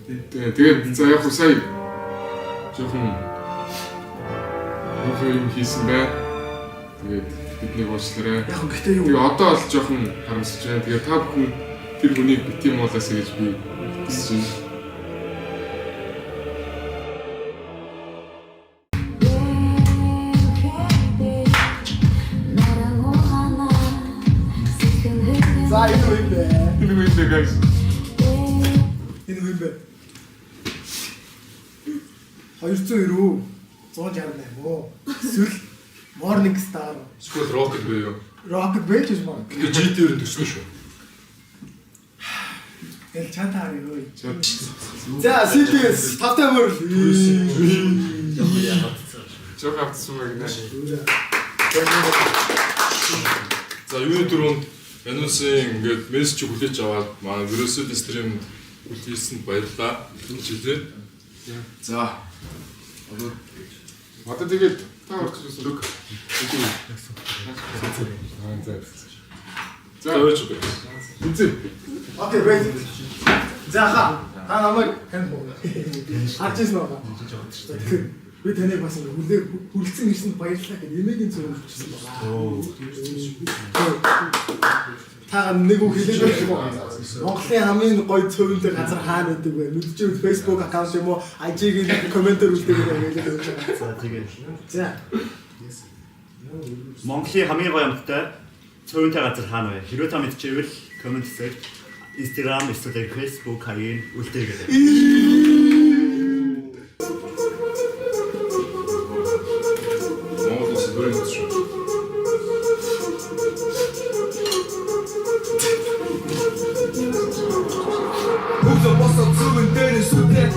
Тэгээд за яг сая жоохон юм хийсэн бай. Тэгээд бидний уучлаарай. Яг гэхдээ юу? Тэгээ одоо л жоохон харамсаж байна. Тэгээ та бүхэн тэр хүнийг бит юм уулаасаа гэж би хүсэж байна. За энэ үе бэ. Энэ үе бэ guys. Энэ үе бэ. 290 168 оо. Эсвэл Morning Star. Эсвэл Rocket бэ юу? Rocket байж юм байна. Тэгээ GT-ээр төссөн шүү. Эл чантаар юу? За CTS тавтай мөр. Жог автсан байх нэ. За юуны дөрөнд Янусын ингээд мессеж хүлээж аваад манай вирусд стрим үлдээсэнд баярлалаа гэж хэлээ. За Одоо тэгээд та орж ирсэн үг. За ойж бэ. үзье. Окей, wait. За та намайг тань уу. Харж ирсэн байгаа. Би таныг бас хүлцэн ирсэнд баярлалаа гэж эмээгийн зөв өгчихсэн байна. Та нэг үг хэлээд байх юм уу? Монголын хамгийн гоё цөөнтэй газар хаана байдаг вэ? Мэдчихвэл Facebook аккаунт юм уу? IG-ийн комментээр үлдээгээд байлаа. За тэгээд. За. Монголын хамгийн гоё амттай цөөнтэй газар хаана вэ? Хэрвээ та мэдчихвэл коммент хийгээд Instagram эсвэл Facebook хаяг үлдээгээд. Монгол улс бүрэн шүү. Бүгд босоо зүгэн дээр сүтээ.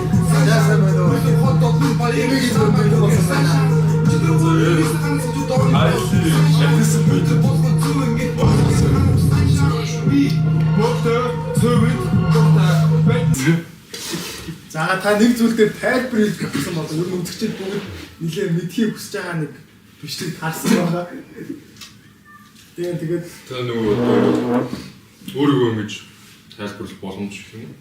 Яасан бэ нөө? Хотод нь баярыг зөвмөд болсон байна. За та нэг зүйл дээр тайлбар хийж өгсөн бол ер нь өнцгчд бүгд нэлээд мэдхийг хүсэж байгаа нэг бичлэг харсан байгаа. Тэгээд Та нөгөө өөрийгөө ингэж тайлбарлах боломж гэх юм.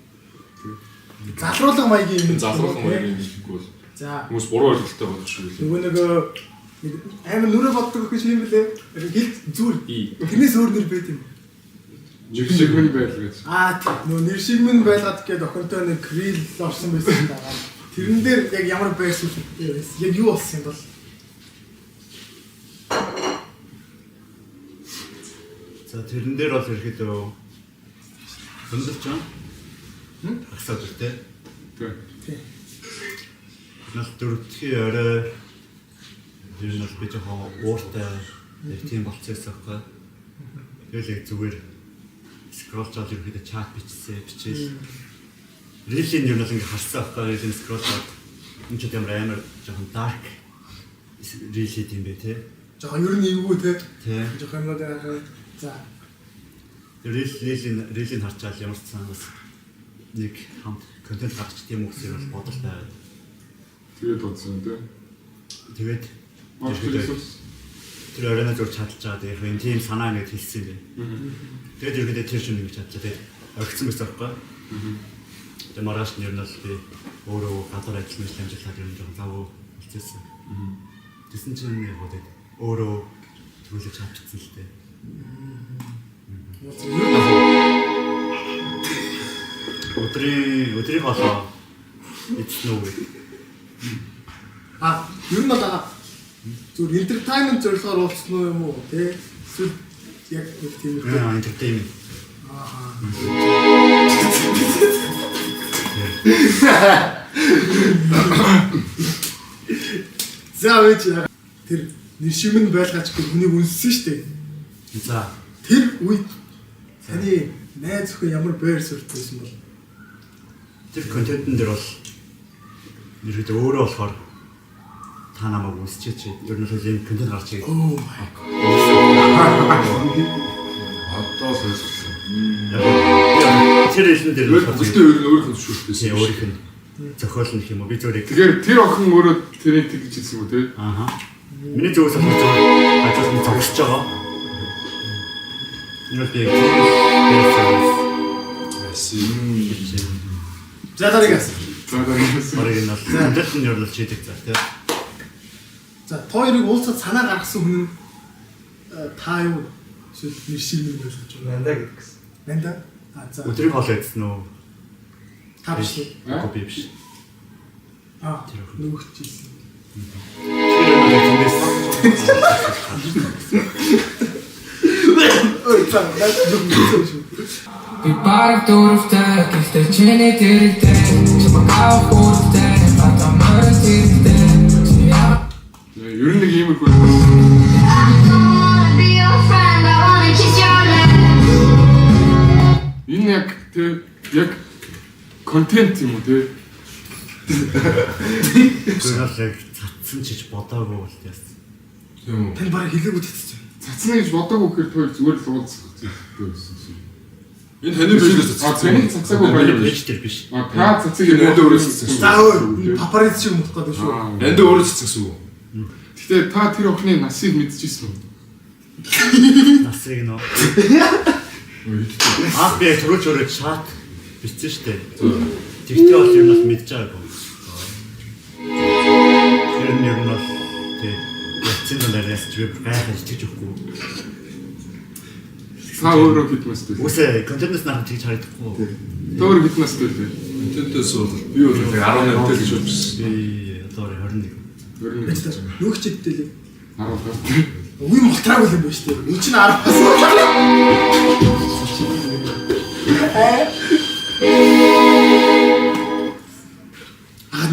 залруулга маягийн юм. Залруулах маягийн хэлбэг бол За хүмүүс буруу ойлголттой болох шүү дээ. нөгөө нэг амар нүрэ боддог гэж юм блэ? Хэл зүгээр. Тэрнээс өөр нэр байт юм. Жигшигмэн байл гэж. Нөгөө нэр шигмэн байлгаад гээд охинтой нэг крил орсон байсан байгаа. Тэрэн дээр яг ямар байсан юм? Яг юу болсон юм бол? За тэрэн дээр бол ерөөхдөө хөндлөж байгаа. Агсаад үртэй. Тэг. Нас дөрөвдхийн орой ер нь бол би жоохон ууртай нэг тийм болцсон байхгүй. Тэгэл яг зүгээр скролл чад ерөөхдөө чат бичээл. Рилийн ер нь бол ингэ харсан байхгүй. Рилийн скролл чад энэ ч амар жоохон dark рилид юм бэ те. Жоохон ер нь эвгүй те. Тий. Жоохон юмнууд аа. За рилийн харчаал ямар ч цаанаас нэг хамт контент гаргачих тийм үгсээр бол бодол байгаад. Тэгээд бодсон тий. Тэгээд Орчилс. тэр оройно зур чадлж байгаа. Тэгээд энэ тийм санаа нэг хэлсэн юм. Тэгээд ерөөдөө тэр шиг нэг чадлаа. Тэгээд орхисон байсан байхгүй. Тэгээд маргааш нь ер нь бол би өөрөө гадар ажил мэл амжилтаар ер нь жоохон завуу болчихсон. Тэсэн чинь яг бодод өөрөө төлөж чадчихсан л дээ. Өдрийн болоо эцнүү. ер нь бол зүгээр entertainment зорилгоор уулзсан юм уу те? Эсвэл яг нэг тийм үү? Entertainment. За вэж тэр нэр шимэн байлгаач гэх хүнийг үнссэн шүү дээ. За Тэр үед таны найз өхөө ямар байр суурь байсан бол тэр контентын дээр бол ерөөдөө өөрөө болохоор та намайг үсчээч. Ер нь л ийм контент гарч ирээ. оо май Одоо сонссон. Тэр хэлсэн дээр Гэхдээ өөрийнх нь зөвшөөрөхтэй. өөрийнх нь зохиол нь юм уу? Би зүгээр Тэгэхээр тэр охин өөрөө тэрийг тэгж хэлсэн үү те? ааха. Миний зөвөөс ажил нь зогсож байгаа. Энэ би За дараагаас. За дараагаас. Оригинал. Амжилт нь ёрлол шийдэг за тий. За хоёрыг уулзаад санаа гаргасан хүн нь та юу эсвэл нэр ширмэг гэж бодож байна. Нанда гэдгсэн. Нанда. За. Өдрийг хоолой гэсэн үү? Та биш үү? Үгүй биш. Нөгөөч хэлсэн. Ой, цаа, наад зүг шүү. Би бараг дуртай гэхдээ чиний дэрэгтэй чамаа хурдтай батамаар дэрэгтэй Ер нь нэг иймэрхүү. Энэ яг контент юм уу те? Гэрэлэг цацсан чиж бодоогүй бол яс. Тийм үү. Тань бараг хэлээгүй тэгсэн. Цацна гэж бодоогүй гэхээр хоёр зүгээр л уулзах хэрэгтэй байсан шиг. Энэ таны пэйжээс таны цацаагүй баяр Пэйж дээр биш. Та цацыг Энд өөрөөс цацсан. За өө папарацци шиг мутах гэдэг шүү. Энд өөрөөс цацсан шүү. Гэтэ та тэр охины насыг мэдчихсэн үү? Насрыг нөө. Би төрөж өрөөд шат бичсэн штэ. Тэгтээ бол юм бас мэдж байгаагүй. Тэр нь юм бол тэг яцсан дээрээс чи гайхаж тэгж өгөхгүй. Та өөрөө хитмэстэй. Үсээ контентс нарах тэгж харагдахгүй. Та өөрөө хитмэстэй лээ. Тэнтэс бол би бол 18 гэж бодчихсон. Би одоо 21. Нөгөөч хэдтэй лээ. 15. Үгүй молтраагүй юм байна шүү дээ. Үн чинь 10-аас.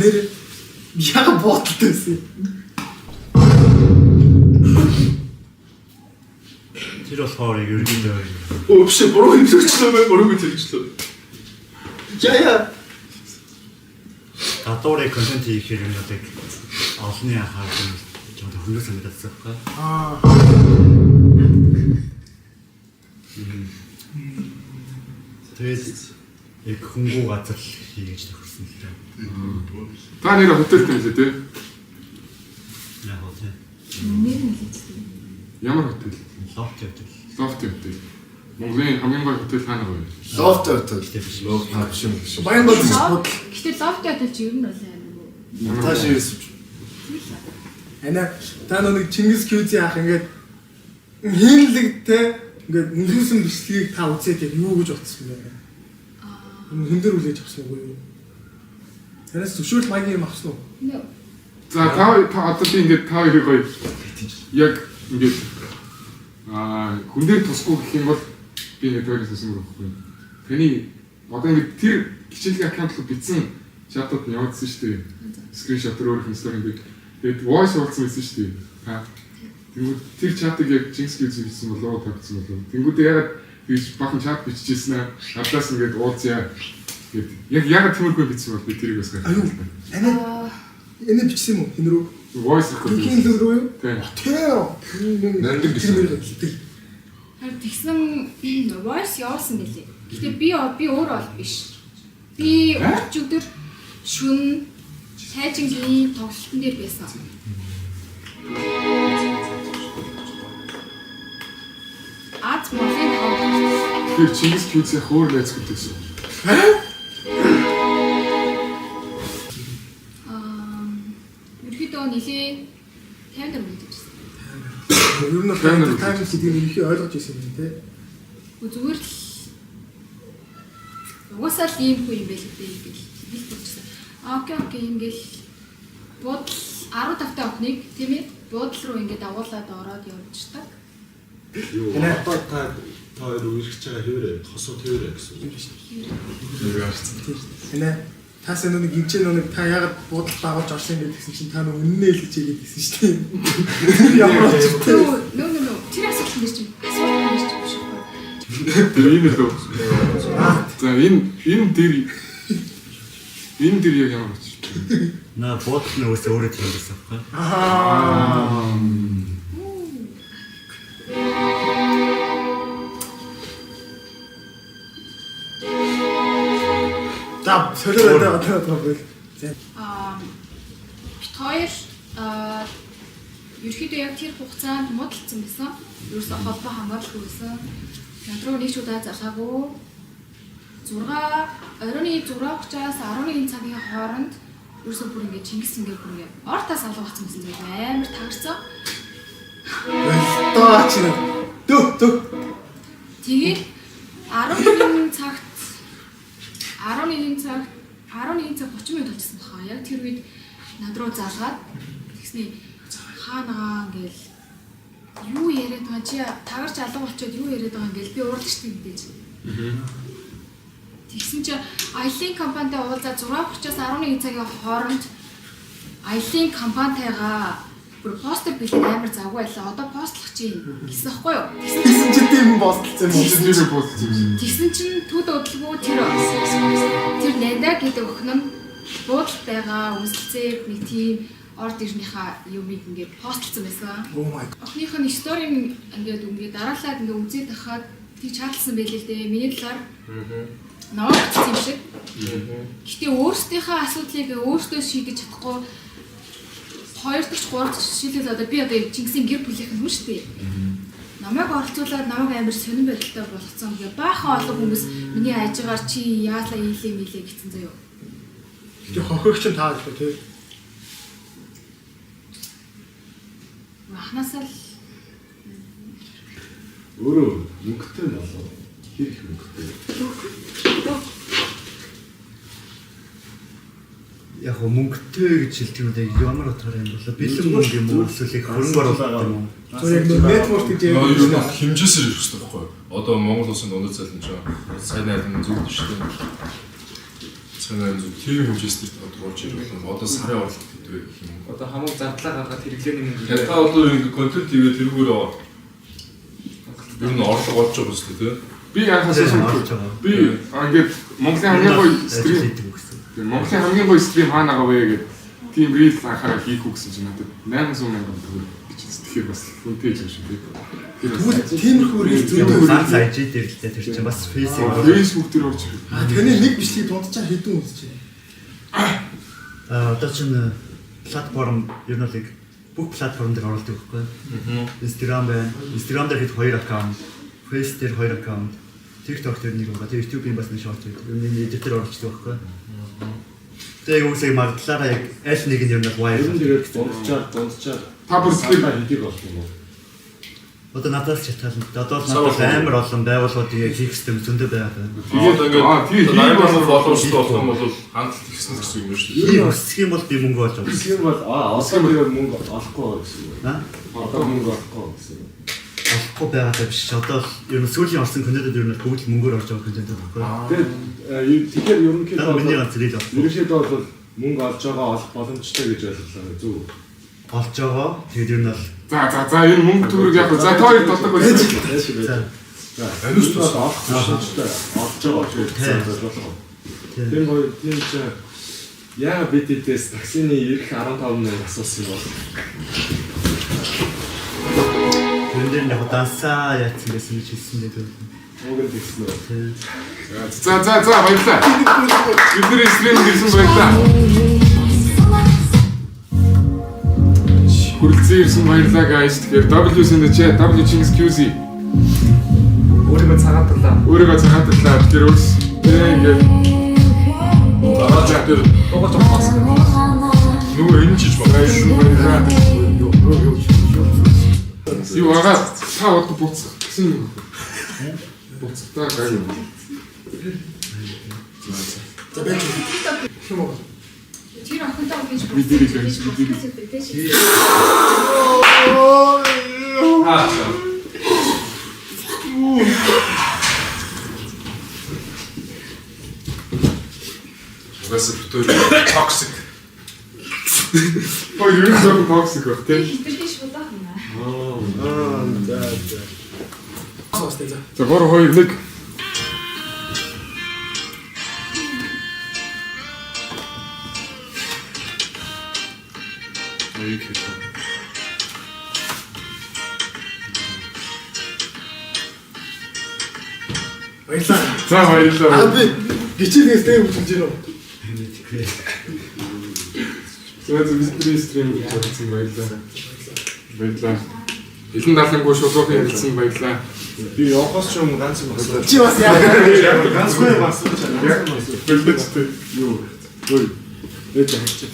Нэр яга боотолтой байсан. Тэр болохоор ерөнхийдөө Өө биш буруу хэрэгжлөө бай буруу хэрэгжлөө. Яа. гадуурын контент хийх хэрэгнүүдийг олонний анхаарал нь жоохон хөнгөлөс санагдсан байхгүй. Тэгээд яг хөнгөө газар хийж тохирсон л дээ. Та нэр хотелд юм лээ те? Яг уу тий. Нэр нь хэлсэн. Ямар хотел? Лофт гэдэг. Лофт хотел. Монголын хамгийн гоё хотел хаана вэ? Лофт өтөл. Биш. Биш юм биш. Баян болж бод. Гэхдээ лофт яталч ер нь бол аймаг. Тааш ирсэн. Ана та нэг Чингис Кюзи ах ингээд хийнлэгтэй ингээд нөлөөсөн бичлэгийг та үзээд яг юу гэж бодсон бэ? Хүн дээр үлээж авсан уу юу? Танаас зөвшөөрөл маягийн юм авсан уу? За та одоо би ингээд та хоёрыг гоё яг ингээд хүн дээр тусгүй гэх юм бол би ингээд хоёроос асуух байхгүй. Таны одоо ингээд тэр хичээлгийн аккаунтлог бичсэн чатууд нь явуулсан шүү дээ. Скриншот өөрөөх нь стори ингээд тэгээд voice болсон байсан шүү дээ. Та тэнгууд тэр чатыг яг Jinx гэж бичсэн болоо тавьсан болоо. Тэнгууд ягаад тийж бахан чат биччихсэн аа. Адлаас ингээд уулзъя гэд. Яг ягаад тиймэрхүү бичсэн бол би тэрийг бас гайхав. Аюу. Энэ бичсэн юм уу? Энэ рүү Voice record. Кинг рүү юу? Тийм. Нандин гэсэн. Харин тэгсэн voice явуулсан гэлээ. Гэхдээ би өөр бол биш. Би өчигдөр шүн сайжингийн тоглолтын дээр байсан. Аз мосын тоглолт. Тэр Чингис Кюзийн хөөр найз гэдэгсэн. Ерөөдөө нэлээ 50 дор мэдчихсэн. Ер нь тайм гэдгийг ерөнхий ойлгож ирсэн юм тий. Зүгээр л угаасаа л ийм хүн юм байл гэдэг хэлж болчихсон. Окей ингээл буудал 15 та охиныг тийм ээ буудал руу ингээд агуулад ороод явчихдаг. Энэ та хоёр үргэлж байгаа хэвээрээ хосоо хэвээрээ гэсэн үг шүү. Энэ таас нэг гинчэн нэг та ягаад буудал дагуулж орсон юм гэсэн чинь та нэг үнэнээ хэлж игээд гэсэн шүү дээ. Ямар ч нөө тэр асуулт дээр чинь асуулт дээр чинь биш үү? Тэр энэ л үү. За энэ дэр яг ямар ч. На бодох нь өсөө өөрөө тийм байсан байхгүй. За солиороо одоо бил. Бит хоёр ерөөхдөө яг тэр хугацаанд муудалцсан байсан. Ерөөсөө холбоо хамгаалахгүй байсан. Над руу нэг ч удаа зархаагүй. оройн 6:30-аас 11 цагийн хооронд ерөөсөө бүр ингээд Чингис ингээд бүр ингээд ортоос алга болсон гэсэн зүйл амар таарсан. Таа чи дөө. Тэгээд 11 цаг 30 минут болчихсон баха. Яг тэр үед над руу залгаад тэгснээ хаанаа ингээл юу яриад байгаа чи тагарч алга болчиход юу яриад байгаа ингээл би уурдаг штеп мэдээж. Тэгсэн чи аялын компанитай уулзаад 6:30-аас 11 цагийн хооронд аялын компанитайгаа бүр постэр бэлээд амар завгүй байлаа. Одоо постлох чинь гэсэн байхгүй юу? Тэгсэн чи тийм бослцсон юм уу? Чингис пост. Тэгсэн чинь төд удалгүй тэр Нанда гэдэг охин нь буудалд байгаа үнсэлцээр нэг тийм орд ирнийхаа юмыг ингээд постлцсан байсан. Oh my god. Охиных нь сторийн ингээд дараалаад ингээд үзээд тахад тэг чатлсан байлээ л дээ. Миний талаар намайг бичсэн юм шиг. Гэтэ өөрсдийнхөө асуудлыг өөртөө шийдэж чадахгүй 2 дахь 3 дахь шийдэл одоо би одоо Чингисийн гэр бүлийнх нь хүн шүү дээ. Намайг оролцуулаад намайг амар сонирн байдалтай болгоцсон. Ингээ баахан олон хүмүүс миний ажигаар чи яалаа ийлээ гэсэн заяа. Тэг хохирогч нь таад л тий. Анханасаа л Өөрөө мөнгөтэй нь болоо. Хэр их мөнгөтэй. Яг мөнгөтэй гэж хэлдэг үү ямар утгаар юм бол бэлэн мөнгө юм уу эсвэл их хөрөнгө оруулалт юм уу? Зөв яг network гэж Юу ярьж нэг байна. хэмжээсээр ирэх хэрэгтэй байхгүй юу? Одоо Монгол улсын дундад залин чинь сайн найдан зүйл шүү дээ. Сайн найдан зүйл тийм хэмжээсээр тодорхойлж ирэх юм. Одоо сарын орлого гэдэг юм. Одоо хамаг зардлаа гаргаад хэрэглээний мөнгө. Та одоо ингэ контент хийгээ тэрүүгээр ер нь орлого олж байгаа шүү дээ. Би анхаасаа би ингээд Монголын хамгийн гоё стрим Монголын хамгийн гоё стрим хаана байгаа вэ гэдэг тийм рил анхаарал хийх үү гэсэн чинь надад 800 мянган төгрөг бичиж тэгэхээр бас үнэтэй юм шиг байна. Тэгвэл тиймэрхүү рил зөндөө ганц IG дээр л тэр чинь бас Facebook дээр орж ирэх. таны нэг бичлэгийг дунджаар хэдэн үзчихэ. одоо чинь платформ ер нь л бүх платформ дээр оруулдаг байхгүй. Instagram байна. Instagram дээр хэд 2 аккаунт, Facebook дээр 2 аккаунт, TikTok дээр нэг байгаа. Тэгээ YouTube-ийн бас нэг шорт байдаг. Ер нь эдгээр дээр оруулдаг байхгүй. Тэгээ үсэг магдлаараа яг аль нэг нь ер нь wire. Ер нь тэгээд дунджаар Та бүр стрим хийдэг болох юм уу? Одоо надад ч хатгална. Одоо л надад амар олон байгууллагуудыг хийх систем зөндөө байгаа. Тэгээд 80% фолловерстэй болох юм бол хандлт ихсэн гэсэн юм шүү дээ. Ийм өсөх юм бол би мөнгө олж авах. Тийм бол одоо тэгээд мөнгө олохгүй гэсэн юм. Одоо мөнгө олохгүй гэсэн юм. Олохгүй байгаадаа биш. Одоо ер нь сүүлийн орсон контентууд ер нь бүгд л мөнгөөр олж авах контент байхгүй. Тэгэхээр ерөнхийдөө миний ганц зэрэг авах. ерөнхийдөө бол мөнгө олж байгаа олох боломжтой гэж ойлголоо зөв. Олж байгаа. Тэгээд ер нь бол За энэ мөнгө төгрөг яг за тоо толдог байсан. Анус тус олох боломжтой олж байгаа гэж болох. Тэр гоё тийм ч яа BTS таксины ирэх 15 минут асуусан бол. энэ яг дансаа яатсан гэсэн гэж хэлсэн дээ. Мөнгө тэгсэн үү? За баярлалаа. Бидний стрим гэсэн баярлалаа. Хүрэлцэн ирсэн баярлалаа guys. Тэгэхээр W in the chat, W Chinggis QZ. Өөрийгөө цагаатарлаа. Тэгэхээр өөрс ингээд Дараа чат дээр Угаж авах. нөгөө энэ чиж байна. юу агаа та одоо буцах гэсэн юм. Буцахтаа гай юм. За бай. Хэм уу? тэр охинтой гэж Бидний Угаас бүтээр токсик. Ой, юу нэг токсик баг тийм. хитрхи шулаа хана. За. Хөөс тэ. За 3 2 1 Баярлалаа. За баярлалаа. Би гिचээс дэв үзэж байна уу? За бидний стрим хийсэн баярлалаа. Баярлалаа. Илэн далангуй шулуухын хэлсэн баярлалаа. Би явахаас ч юм ганц юм асууж. Чи бас яа. ганцгүй асууж байна. Бэлдэж юу. Ой. Эд яач.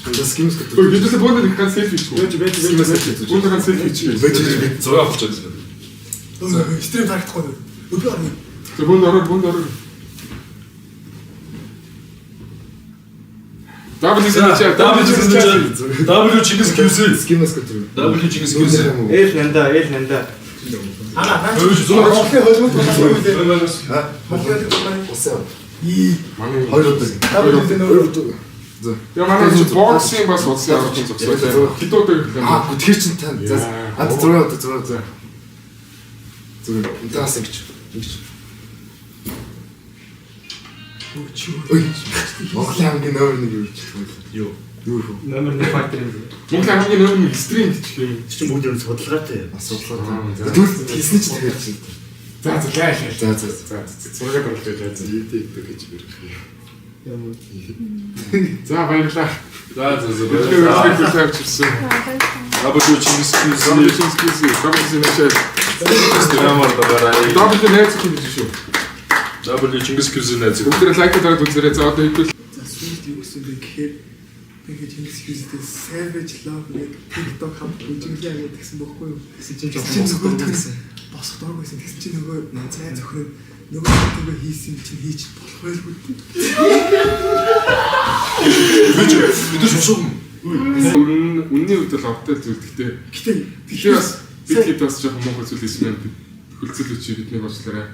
Тэс гимс гэдэг. Ой, бид л боонд ганц селфи хийчихв. Боонд ганц селфи хийчихв. Бид зураг авч чадсан. Стрим тарагдахгүй. Өдөр орно. За боонд ороо. W Чингис Кюси. Скимс гэдэг. W Чингис Кюси. Эл нанда. Аа, Хөөж зураг авч. хөлмөд болчихсон. Монголд Усаа. Манай Хоёр удаа. За. яа манай боксинг бас уцсан авч зогсоо. Хитүүтэй гэх юм. Тэгэхээр чин тань. За. Ад 6 удаа 6 за. Зүгээр. Таас ингэж. Ой. Монголын хамгийн номер 1 юу гэж юу? Юу? Номер 1 фактор юм. Монголын хамгийн номер 1 стрим гэх юм. Чи бүгд ер нь судалгаатай. Асуудалтай. Тэгвэл хийсэн ч тэгээд чинь. За лайш. За. Зураг оруулах гэж. Ийдэг гэж бэрх. За баярлалаа. За. Өөрөөр хэлбэл W Чингис Кюси. Стримаар дараа. W найз гэж шүү. W Чингис Кюси найз. Бүгд лайк дараад үзээрэй. За одоо хэвэл За сүүлд юу гэсэн бэ гэхээр тэгээд Чингис Кюстэй Savage Love гэдэг TikTok хамт үжиглээ гэсэн бохоггүй юу? Гэсэн чинь зөвхөн гэсэн. Босох дург байсан. Тэгсэн чинь нөгөө цай зөвхөн нөгөө хийсэн чинь хийж болох байлгүй. Бид шушуу. үнний үед л автай зүйл. Гэхдээ Гэтэ тэгэхээр бас бид хэд бас жоохон муухай зүйл хийсэн юм. Хөлцөл үчи бидний бодлоорой.